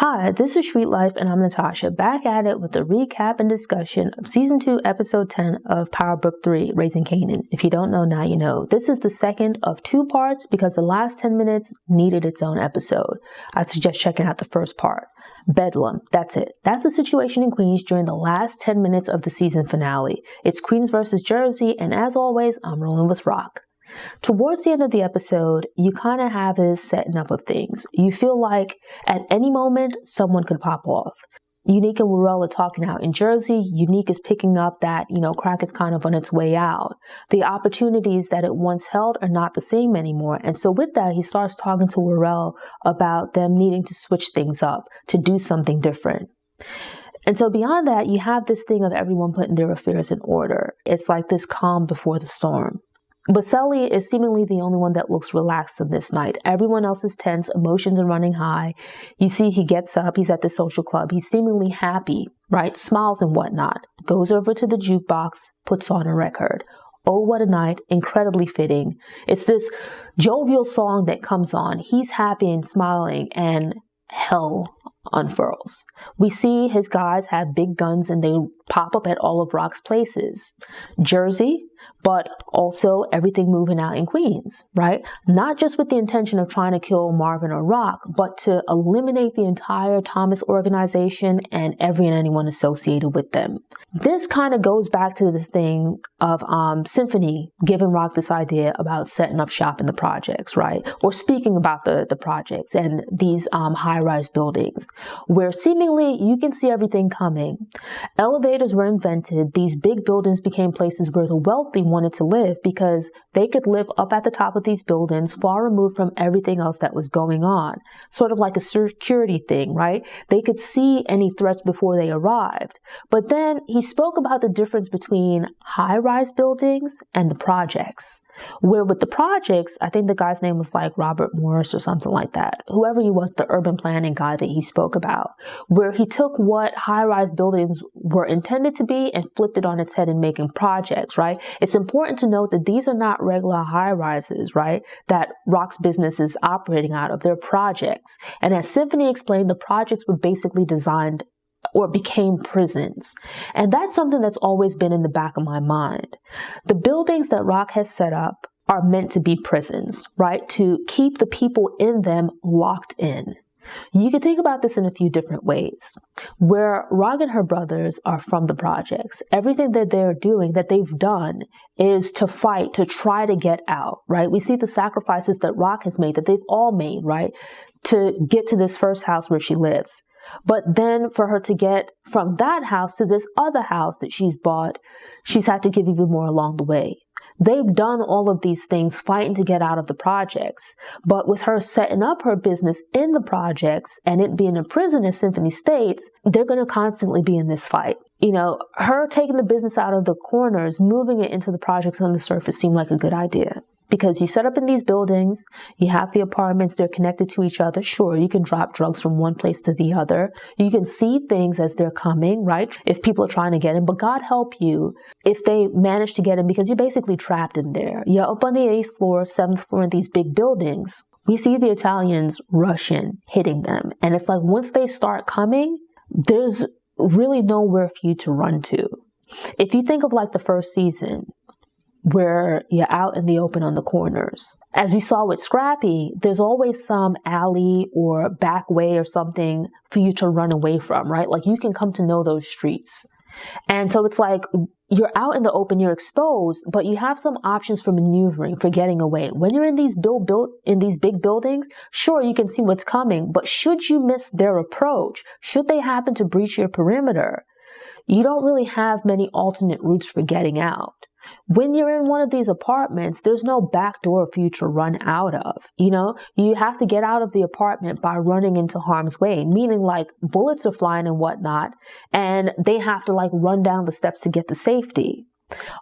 Hi, this is Sweet Life and I'm Natasha, back at it with a recap and discussion of Season 2, Episode 10 of Power Book 3, Raising Kanan. If you don't know, now you know. This is the second of two parts because the last 10 minutes needed its own episode. I'd suggest checking out the first part. Bedlam, that's it. That's the situation in Queens during the last 10 minutes of the season finale. It's Queens versus Jersey, and as always, I'm rolling with RAQ. Towards the end of the episode, you kind of have this setting up of things. You feel like at any moment, someone could pop off. Unique and Warrell are talking out in Jersey. Unique is picking up that, crack is kind of on its way out. The opportunities that it once held are not the same anymore. And so with that, he starts talking to Warrell about them needing to switch things up, to do something different. And so beyond that, you have this thing of everyone putting their affairs in order. It's like this calm before the storm. But Sully is seemingly the only one that looks relaxed on this night. Everyone else is tense, emotions are running high. You see he gets up, he's at the social club, he's seemingly happy, right? Smiles and whatnot. Goes over to the jukebox, puts on a record. Oh, what a night, incredibly fitting. It's this jovial song that comes on. He's happy and smiling and hell unfurls. We see his guys have big guns and they pop up at all of RAQ's places. Jersey, but also everything moving out in Queens, right? Not just with the intention of trying to kill Marvin or RAQ, but to eliminate the entire Thomas organization and every and anyone associated with them. This kind of goes back to the thing of Symphony giving RAQ this idea about setting up shop in the projects, right? Or speaking about the projects and these high-rise buildings, where seemingly you can see everything coming. Elevators were invented. These big buildings became places where the wealthy wanted to live because they could live up at the top of these buildings, far removed from everything else that was going on. Sort of like a security thing, right? They could see any threats before they arrived. But then he spoke about the difference between high-rise buildings and the projects. Where with the projects, I think the guy's name was like Robert Morris or something like that. Whoever he was, the urban planning guy that he spoke about. Where he took what high-rise buildings were intended to be and flipped it on its head in making projects, right? It's important to note that these are not regular high-rises, right? That RAQ's business is operating out of. They're projects. And as Symphony explained, the projects were basically designed or became prisons. And that's something that's always been in the back of my mind. The buildings that RAQ has set up are meant to be prisons, right? To keep the people in them locked in. You can think about this in a few different ways. Where RAQ and her brothers are from the projects, everything that they're doing, that they've done, is to fight, to try to get out, right? We see the sacrifices that RAQ has made, that they've all made, right? To get to this first house where she lives. But then for her to get from that house to this other house that she's bought, she's had to give even more along the way. They've done all of these things fighting to get out of the projects. But with her setting up her business in the projects and it being a prison, as Symphony states, they're going to constantly be in this fight. Her taking the business out of the corners, moving it into the projects on the surface seemed like a good idea. Because you set up in these buildings, you have the apartments, they're connected to each other. Sure, you can drop drugs from one place to the other. You can see things as they're coming, right? If people are trying to get in, but God help you if they manage to get in because you're basically trapped in there. You're up on the 8th floor, 7th floor in these big buildings. We see the Italians rush in, hitting them. And it's like once they start coming, there's really nowhere for you to run to. If you think of like the first season, where you're out in the open on the corners. As we saw with Scrappy, there's always some alley or back way or something for you to run away from, right? Like you can come to know those streets. And so it's like you're out in the open, you're exposed, but you have some options for maneuvering, for getting away. When you're in these big buildings, sure, you can see what's coming, but should you miss their approach, should they happen to breach your perimeter, you don't really have many alternate routes for getting out. When you're in one of these apartments, there's no back door for you to run out of. You have to get out of the apartment by running into harm's way, meaning like bullets are flying and whatnot, and they have to like run down the steps to get to safety.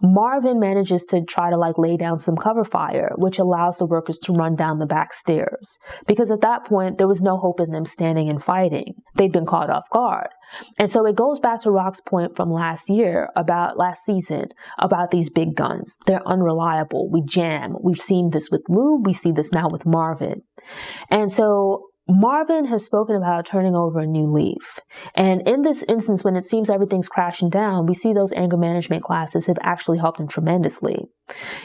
Marvin manages to try to like lay down some cover fire, which allows the workers to run down the back stairs. Because at that point, there was no hope in them standing and fighting. They'd been caught off guard. And so it goes back to RAQ's point from last season, about these big guns. They're unreliable. We jam. We've seen this with Lou. We see this now with Marvin. And so Marvin has spoken about turning over a new leaf. And in this instance, when it seems everything's crashing down, we see those anger management classes have actually helped him tremendously.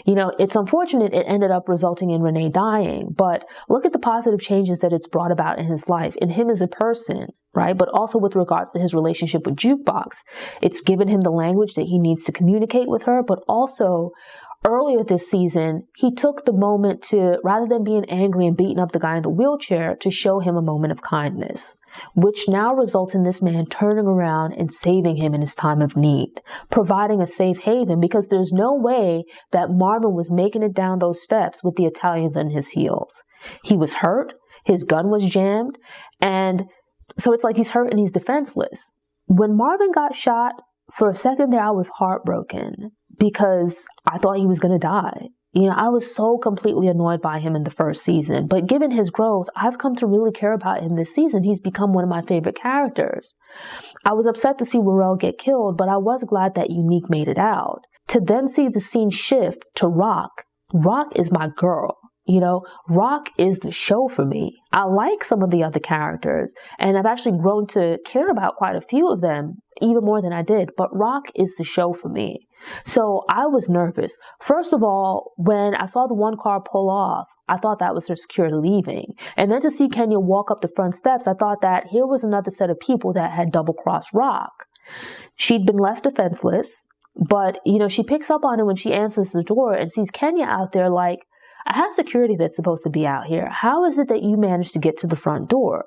It's unfortunate it ended up resulting in Renee dying, but look at the positive changes that it's brought about in his life, in him as a person, right? But also with regards to his relationship with Jukebox. It's given him the language that he needs to communicate with her, but also earlier this season, he took the moment to, rather than being angry and beating up the guy in the wheelchair, to show him a moment of kindness, which now results in this man turning around and saving him in his time of need, providing a safe haven, because there's no way that Marvin was making it down those steps with the Italians on his heels. He was hurt, his gun was jammed, and so it's like he's hurt and he's defenseless. When Marvin got shot, for a second there, I was heartbroken because I thought he was going to die. I was so completely annoyed by him in the first season, but given his growth, I've come to really care about him this season. He's become one of my favorite characters. I was upset to see Warrell get killed, but I was glad that Unique made it out. To then see the scene shift to RAQ. RAQ is my girl. RAQ is the show for me. I like some of the other characters, and I've actually grown to care about quite a few of them, even more than I did, but RAQ is the show for me. So I was nervous. First of all, when I saw the one car pull off, I thought that was her security leaving. And then to see Kenya walk up the front steps, I thought that here was another set of people that had double-crossed RAQ. She'd been left defenseless, but, she picks up on it when she answers the door and sees Kenya out there like, I have security that's supposed to be out here. How is it that you managed to get to the front door?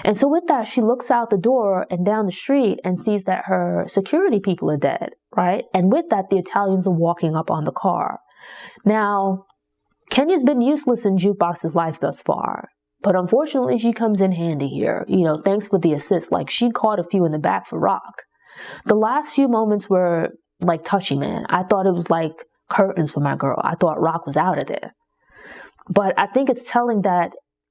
And so with that, she looks out the door and down the street and sees that her security people are dead, right? And with that, the Italians are walking up on the car. Now, Kenya's been useless in Jukebox's life thus far, but unfortunately, she comes in handy here. Thanks for the assist. Like, she caught a few in the back for RAQ. The last few moments were like touchy, man. I thought it was like curtains for my girl. I thought RAQ was out of there. But I think it's telling that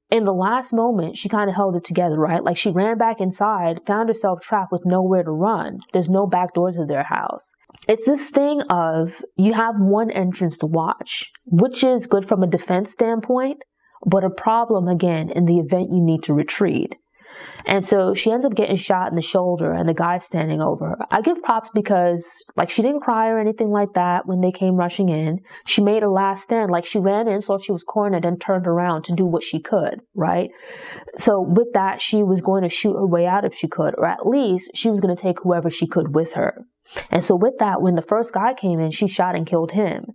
in the last moment, she kind of held it together, right? Like, she ran back inside, found herself trapped with nowhere to run. There's no back door to their house. It's this thing of you have one entrance to watch, which is good from a defense standpoint, but a problem, again, in the event you need to retreat. And so she ends up getting shot in the shoulder and the guy's standing over her. I give props because, she didn't cry or anything like that when they came rushing in. She made a last stand. She ran in, saw she was cornered, and turned around to do what she could, right? So with that, she was going to shoot her way out if she could, or at least she was going to take whoever she could with her. And so with that, when the first guy came in, she shot and killed him,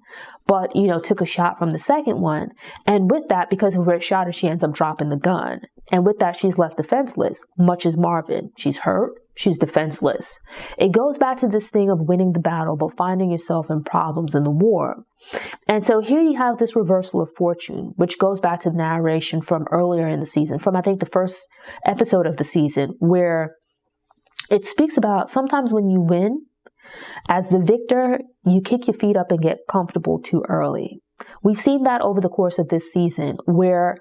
but, took a shot from the second one. And with that, because of where it shot her, she ends up dropping the gun. And with that, she's left defenseless, much as Marvin. She's hurt. She's defenseless. It goes back to this thing of winning the battle, but finding yourself in problems in the war. And so here you have this reversal of fortune, which goes back to the narration from earlier in the season, from I think the first episode of the season, where it speaks about sometimes when you win, as the victor, you kick your feet up and get comfortable too early. We've seen that over the course of this season, where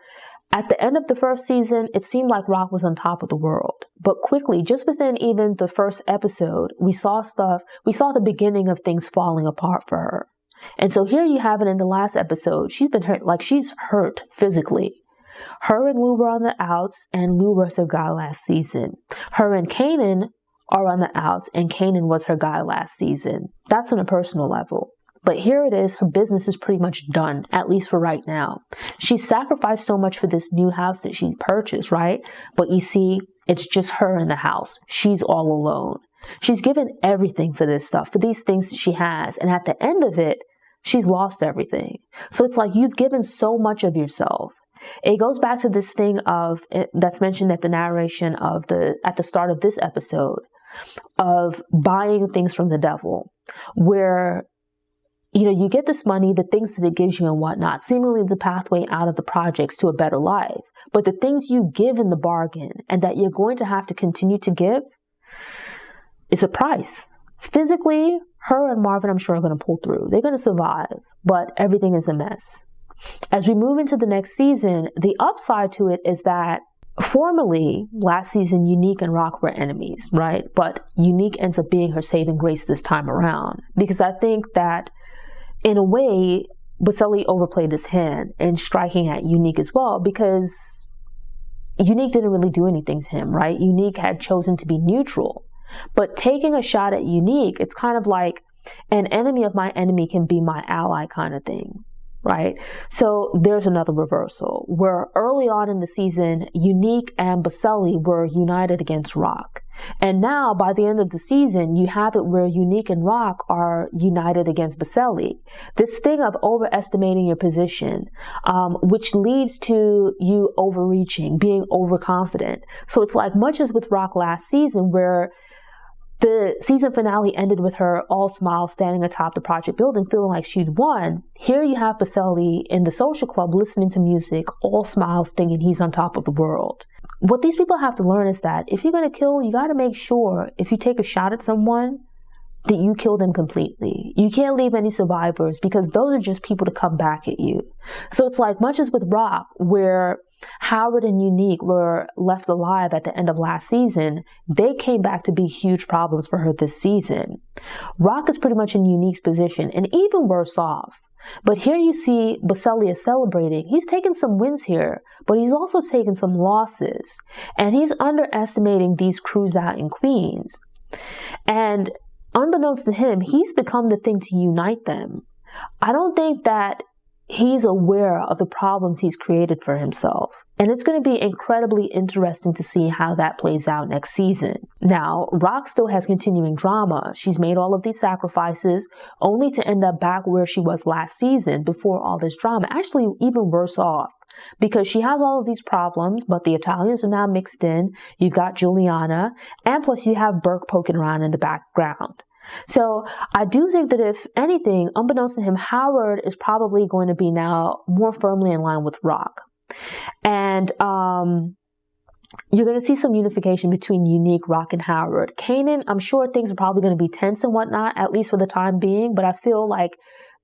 at the end of the first season, it seemed like RAQ was on top of the world. But quickly, just within even the first episode, we saw the beginning of things falling apart for her. And so here you have it in the last episode. She's been hurt, she's hurt physically. Her and Lou were on the outs, and Lou was her guy last season. Her and Kanan are on the outs, and Kanan was her guy last season. That's on a personal level. But here it is, her business is pretty much done, at least for right now. She sacrificed so much for this new house that she purchased, right? But you see, it's just her in the house. She's all alone. She's given everything for this stuff, for these things that she has. And at the end of it, she's lost everything. So it's like you've given so much of yourself. It goes back to this thing of that's mentioned at the narration at the start of this episode of buying things from the devil, where you get this money, the things that it gives you and whatnot, seemingly the pathway out of the projects to a better life. But the things you give in the bargain and that you're going to have to continue to give is a price. Physically, her and Marvin, I'm sure, are going to pull through. They're going to survive, but everything is a mess. As we move into the next season, the upside to it is that formerly, last season, Unique and RAQ were enemies, right? But Unique ends up being her saving grace this time around. Because I think that, in a way, Boselli overplayed his hand in striking at Unique as well. Because, Unique didn't really do anything to him, right? Unique had chosen to be neutral. But taking a shot at Unique, it's kind of like an enemy of my enemy can be my ally kind of thing, right? So there's another reversal where early on in the season, Unique and Baselli were united against RAQ. And now by the end of the season, you have it where Unique and RAQ are united against Baselli. This thing of overestimating your position, which leads to you overreaching, being overconfident. So it's like much as with RAQ last season where the season finale ended with her all smiles standing atop the project building feeling like she'd won. Here you have Baselli in the social club listening to music, all smiles thinking he's on top of the world. What these people have to learn is that if you're going to kill, you got to make sure if you take a shot at someone that you kill them completely. You can't leave any survivors because those are just people to come back at you. So it's like much as with RAQ where Howard and Unique were left alive at the end of last season, they came back to be huge problems for her this season. RAQ is pretty much in Unique's position and even worse off. But here you see Baselli is celebrating. He's taken some wins here, but he's also taken some losses. And he's underestimating these crews out in Queens. And unbeknownst to him, he's become the thing to unite them. I don't think that he's aware of the problems he's created for himself. And it's going to be incredibly interesting to see how that plays out next season. Now, RAQ still has continuing drama. She's made all of these sacrifices only to end up back where she was last season before all this drama. Actually, even worse off. Because she has all of these problems, but the Italians are now mixed in. You've got Juliana, and plus you have Burke poking around in the background. So I do think that if anything, unbeknownst to him, Howard is probably going to be now more firmly in line with RAQ. And you're going to see some unification between Unique, RAQ, and Howard. Kanan, I'm sure things are probably going to be tense and whatnot, at least for the time being, but I feel like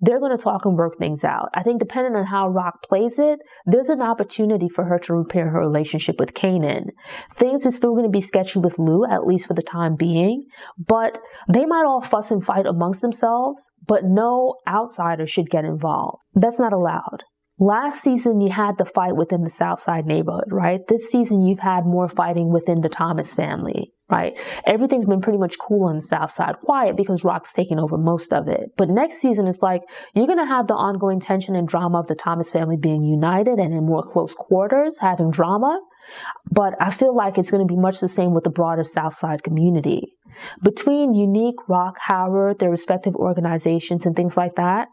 they're going to talk and work things out. I think depending on how RAQ plays it, there's an opportunity for her to repair her relationship with Kanan. Things are still going to be sketchy with Lou, at least for the time being, but they might all fuss and fight amongst themselves, but no outsider should get involved. That's not allowed. Last season, you had the fight within the Southside neighborhood, right? This season, you've had more fighting within the Thomas family, right? Everything's been pretty much cool on the Southside, quiet because RAQ's taking over most of it. But next season, it's like you're going to have the ongoing tension and drama of the Thomas family being united and in more close quarters, having drama. But I feel like it's going to be much the same with the broader Southside community. Between Unique, RAQ, Howard, their respective organizations and things like that,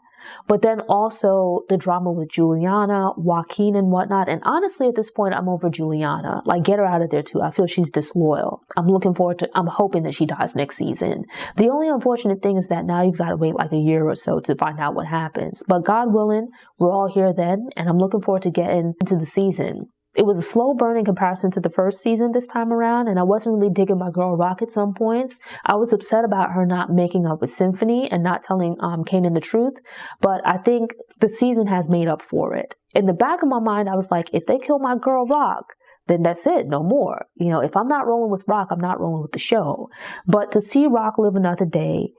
but then also the drama with Juliana, Joaquin and whatnot. And honestly, at this point, I'm over Juliana. Like, get her out of there too. I feel she's disloyal. I'm hoping that she dies next season. The only unfortunate thing is that now you've got to wait like a year or so to find out what happens. But God willing, we're all here then. And I'm looking forward to getting into the season. It was a slow burn in comparison to the first season this time around, and I wasn't really digging my girl RAQ at some points. I was upset about her not making up with Symphony and not telling Kanan the truth, but I think the season has made up for it. In the back of my mind, I was like, if they kill my girl RAQ, then that's it, no more. You know, if I'm not rolling with RAQ, I'm not rolling with the show. But to see RAQ live another day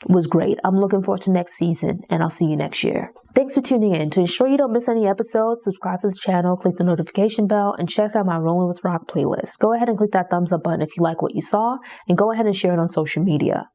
was great. I'm looking forward to next season, and I'll see you next year. Thanks for tuning in. To ensure you don't miss any episodes, subscribe to the channel, click the notification bell, and check out my Rolling with RAQ playlist. Go ahead and click that thumbs up button if you like what you saw, and go ahead and share it on social media.